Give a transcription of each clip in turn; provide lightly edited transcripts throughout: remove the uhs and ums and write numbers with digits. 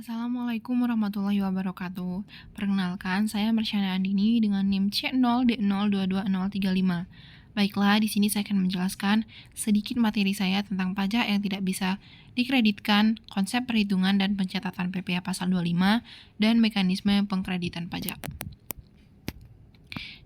Assalamualaikum warahmatullahi wabarakatuh. Perkenalkan, saya Marsyana Andini dengan NIM C0D022035. Baiklah, di sini saya akan menjelaskan sedikit materi saya tentang pajak yang tidak bisa dikreditkan, konsep perhitungan dan pencatatan PPh pasal 25, dan mekanisme pengkreditan pajak.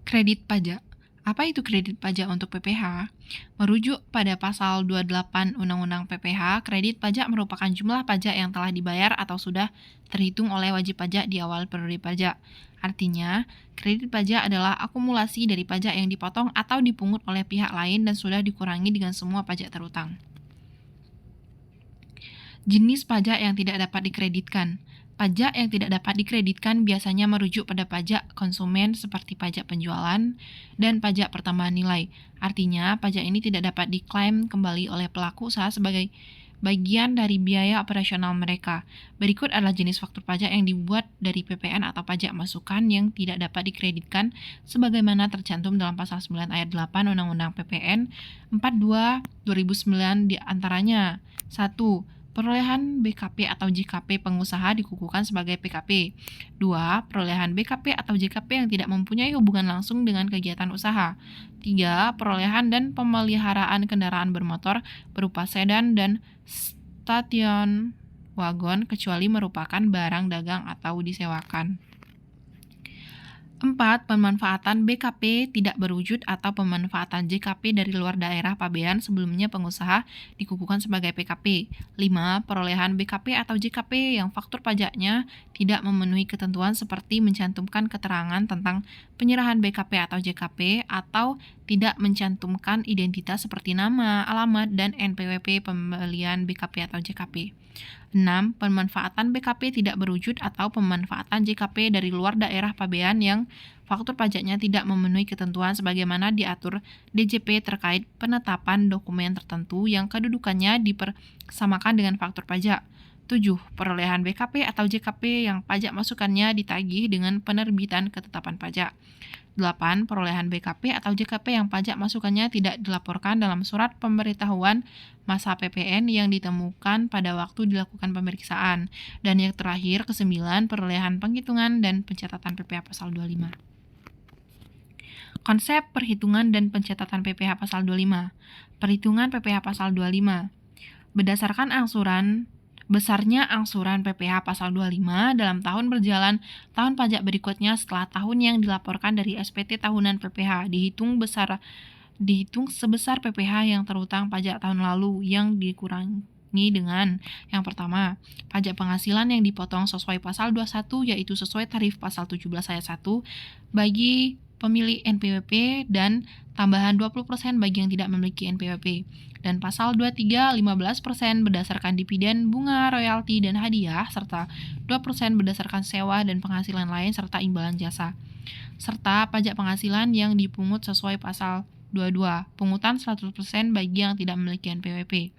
Kredit pajak. Apa itu kredit pajak untuk PPh? Merujuk pada pasal 28 Undang-Undang PPh, kredit pajak merupakan jumlah pajak yang telah dibayar atau sudah terhitung oleh wajib pajak di awal periode pajak. Artinya, kredit pajak adalah akumulasi dari pajak yang dipotong atau dipungut oleh pihak lain dan sudah dikurangi dengan semua pajak terutang. Jenis pajak yang tidak dapat dikreditkan. Pajak yang tidak dapat dikreditkan biasanya merujuk pada pajak konsumen seperti pajak penjualan dan pajak pertambahan nilai. Artinya, pajak ini tidak dapat diklaim kembali oleh pelaku usaha sebagai bagian dari biaya operasional mereka. Berikut adalah jenis faktur pajak yang dibuat dari PPN atau pajak masukan yang tidak dapat dikreditkan sebagaimana tercantum dalam pasal 9 ayat 8 Undang-Undang PPN 42 2009 di antaranya 1. Perolehan BKP atau JKP pengusaha dikukuhkan sebagai PKP. 2. Perolehan BKP atau JKP yang tidak mempunyai hubungan langsung dengan kegiatan usaha. 3. Perolehan dan pemeliharaan kendaraan bermotor berupa sedan dan station wagon kecuali merupakan barang dagang atau disewakan. 4. Pemanfaatan BKP tidak berwujud atau pemanfaatan JKP dari luar daerah pabean sebelumnya pengusaha dikukuhkan sebagai PKP. 5. Perolehan BKP atau JKP yang faktur pajaknya tidak memenuhi ketentuan seperti mencantumkan keterangan tentang penyerahan BKP atau JKP atau tidak mencantumkan identitas seperti nama, alamat, dan NPWP pembelian BKP atau JKP. 6. Pemanfaatan BKP tidak berwujud atau pemanfaatan JKP dari luar daerah pabean yang faktur pajaknya tidak memenuhi ketentuan sebagaimana diatur DJP terkait penetapan dokumen tertentu yang kedudukannya dipersamakan dengan faktur pajak. 7. Perolehan BKP atau JKP yang pajak masukannya ditagih dengan penerbitan ketetapan pajak. 8. Perolehan BKP atau JKP yang pajak masukannya tidak dilaporkan dalam surat pemberitahuan masa PPN yang ditemukan pada waktu dilakukan pemeriksaan. Dan yang terakhir, ke-9, perolehan penghitungan dan pencatatan PPh pasal 25. Konsep perhitungan dan pencatatan PPh pasal 25. Perhitungan PPh pasal 25. Berdasarkan besarnya angsuran PPh pasal 25 dalam tahun berjalan tahun pajak berikutnya setelah tahun yang dilaporkan dari SPT tahunan PPh dihitung sebesar PPh yang terutang pajak tahun lalu yang dikurangi dengan yang pertama, pajak penghasilan yang dipotong sesuai pasal 21 yaitu sesuai tarif pasal 17 ayat 1 bagi pemilik NPWP dan tambahan 20% bagi yang tidak memiliki NPWP. Dan pasal 23 15% berdasarkan dividen, bunga, royalti, dan hadiah serta 2% berdasarkan sewa dan penghasilan lain serta imbalan jasa. Serta pajak penghasilan yang dipungut sesuai pasal 22, pungutan 100% bagi yang tidak memiliki NPWP.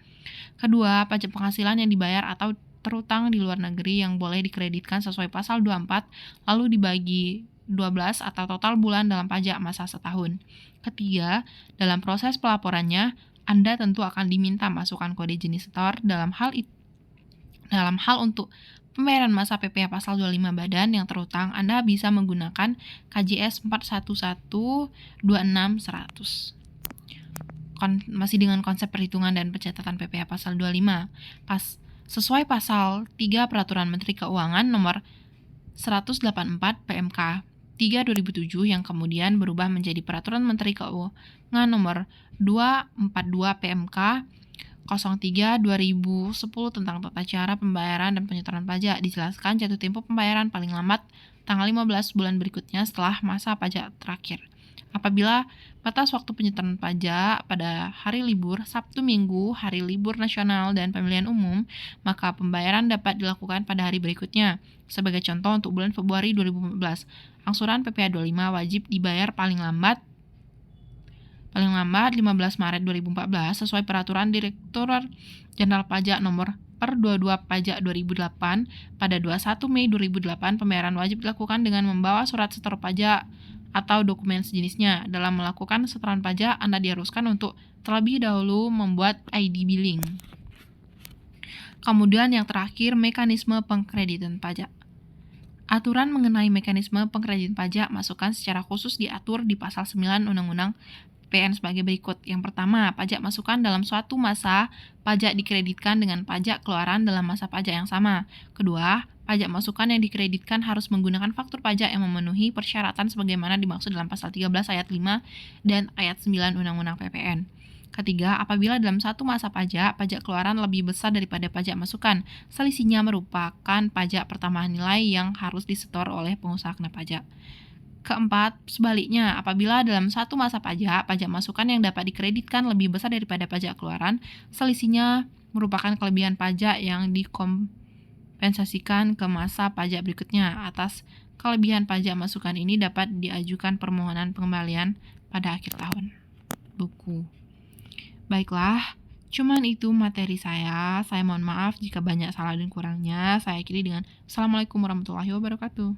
Kedua, pajak penghasilan yang dibayar atau terutang di luar negeri yang boleh dikreditkan sesuai pasal 24 lalu dibagi 12 atau total bulan dalam pajak masa setahun. Ketiga, dalam proses pelaporannya, Anda tentu akan diminta masukkan kode jenis setor dalam hal untuk pembayaran masa PPh pasal 25 badan yang terutang, Anda bisa menggunakan KJS 411-26-100. Masih dengan konsep perhitungan dan pencatatan PPh pasal 25. Sesuai pasal 3 Peraturan Menteri Keuangan nomor 184 PMK 3 2007 yang kemudian berubah menjadi Peraturan Menteri Keuangan nomor 242 PMK 03 2010 tentang tata cara pembayaran dan penyetoran pajak. Dijelaskan jatuh tempo pembayaran paling lambat tanggal 15 bulan berikutnya setelah masa pajak terakhir. Apabila batas waktu penyetoran pajak pada hari libur, Sabtu Minggu, hari libur nasional, dan pemilihan umum, maka pembayaran dapat dilakukan pada hari berikutnya. Sebagai contoh, untuk bulan Februari 2014, angsuran PPh 25 wajib dibayar paling lambat 15 Maret 2014 sesuai Peraturan Direktur Jenderal Pajak Nomor per 22 Pajak 2008. Pada 21 Mei 2008, pembayaran wajib dilakukan dengan membawa surat setor pajak atau dokumen sejenisnya. Dalam melakukan setoran pajak, Anda diharuskan untuk terlebih dahulu membuat ID billing. Kemudian yang terakhir, mekanisme pengkreditan pajak. Aturan mengenai mekanisme pengkreditan pajak masukan secara khusus diatur di pasal 9 Undang-Undang PN sebagai berikut. Yang pertama, pajak masukan dalam suatu masa pajak dikreditkan dengan pajak keluaran dalam masa pajak yang sama. Kedua, pajak masukan yang dikreditkan harus menggunakan faktur pajak yang memenuhi persyaratan sebagaimana dimaksud dalam pasal 13 ayat 5 dan ayat 9 Undang-Undang PPN. Ketiga, apabila dalam satu masa pajak keluaran lebih besar daripada pajak masukan, selisihnya merupakan pajak pertambahan nilai yang harus disetor oleh pengusaha kena pajak. Keempat, sebaliknya, apabila dalam satu masa pajak masukan yang dapat dikreditkan lebih besar daripada pajak keluaran, selisihnya merupakan kelebihan pajak yang dikompensasikan ke masa pajak berikutnya. Atas kelebihan pajak masukan ini dapat diajukan permohonan pengembalian pada akhir tahun. Buku. Baiklah, cuman itu materi saya. Saya mohon maaf jika banyak salah dan kurangnya. Saya akhiri dengan Assalamualaikum warahmatullahi wabarakatuh.